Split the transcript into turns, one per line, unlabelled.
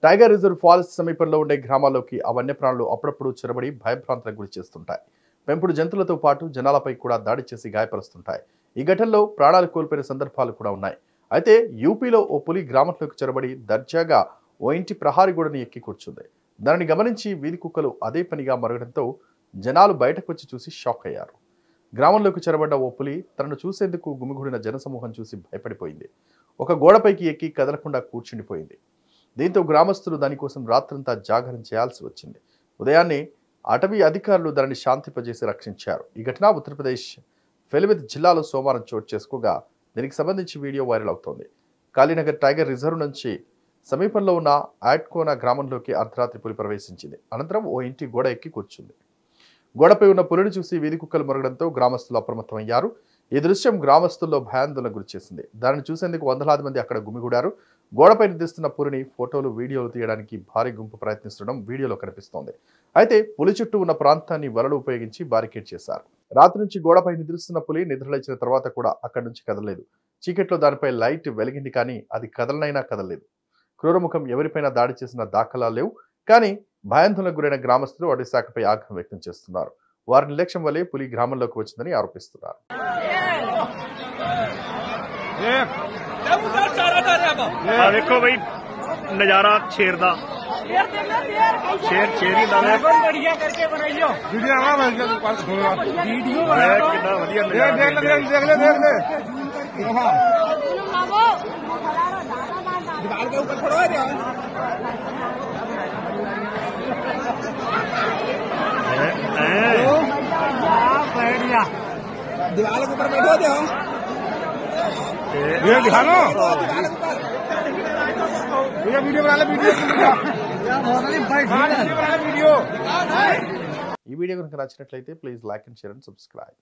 Tiger reserve falls సమీపంలో ఉండే గ్రామాల్లోకి ఆ వన్యప్రాణులు అప్పుడప్పుడు చొరబడి భయభ్రాంతులకు గురి చేస్తుంటాయి. పెంపుడు జంతువులతో పాటు జనాలపై కూడా దాడి చేసి గాయపరుస్తుంటాయి. ఈ ఘటనలో ప్రాణాలు కోల్పోయిన సందర్భాలు కూడా ఉన్నాయి. అయితే యూపీలో ఓ పులి గ్రామంలోకి చొరబడి దర్జాగా ఓ ఇంటి ప్రహారీ గోడని ఎక్కి కూర్చుంది. దానిని గమనించి వీధి కుక్కలు అదే పనిగా మరగడంతో జనాలు బయటకు వచ్చి చూసి షాక్ అయ్యారు. గ్రామంలోకి చొరబడ్డ ఓ పులి తనను చూసేందుకు గుమిగూడిన జనసమూహం చూసి భయపడిపోయింది. ఒక గోడపైకి ఎక్కి కదలకుండా కూర్చుండిపోయింది. దీంతో గ్రామస్తులు దానికోసం రాత్రంతా జాగరణ చేయాల్సి వచ్చింది. ఉదయాన్నే అటవీ అధికారులు దానిని శాంతింపజేసి రక్షించారు. ఈ ఘటన ఉత్తరప్రదేశ్ ఫెలివిత్ జిల్లాలో సోమవారం చోటు చేసుకోగా దీనికి సంబంధించి వీడియో వైరల్ అవుతోంది. కాళీనగర్ టైగర్ రిజర్వ్ నుంచి సమీపంలో ఉన్న ఆట్కోనా గ్రామంలోకి అర్ధరాత్రి పులి ప్రవేశించింది. అనంతరం ఓ ఇంటి గోడ ఎక్కి కూర్చుంది. గోడపై ఉన్న పులిని చూసి వీధి కుక్కలు మొరగడంతో గ్రామస్తులు అప్రమత్తమయ్యారు. ఈ దృశ్యం గ్రామస్తుల్లో భయాందోళన గురిచేసింది. దానిని చూసేందుకు వందలాది మంది అక్కడ గుమిగూడారు. గోడపై నిద్రిస్తున్న పులిని ఫోటోలు, వీడియోలు తీయడానికి భారీ గుంపు ప్రయత్నిస్తుండడం వీడియోలో కనిపిస్తోంది. అయితే పులి చుట్టూ ఉన్న ప్రాంతాన్ని వలలు ఉపయోగించి బారికేడ్ చేశారు. రాత్రి నుంచి గోడపై నిద్రిస్తున్న పులి నిద్రలేచిన తర్వాత కూడా అక్కడి నుంచి కదలలేదు. చీకట్లో దానిపై లైట్ వెలిగింది కానీ అది కదలనైనా కదలలేదు. క్రూరముఖం ఎవరిపైనా దాడి చేసిన దాఖలా లేవు. కానీ భయాందోళనకు గురైన గ్రామస్తులు అటవీ శాఖపై ఆగ్రహం వ్యక్తం చేస్తున్నారు. వారి నిర్లక్ష్యం వల్లే పులి గ్రామంలోకి వచ్చిందని ఆరోపిస్తున్నారు.
देखो भाई नजारा शेर दा शेर ही दाने बढ़िया करके बनाइयो वीडियो वीडियो कितना बढ़िया देख ले दीवार के ऊपर खड़ा है बढ़िया दीवार के ऊपर बैठो दे ये दिखा लो वीडियो बना ले वीडियो
ఈ వీడియో కనుక నచ్చినట్లయితే please like and share and subscribe.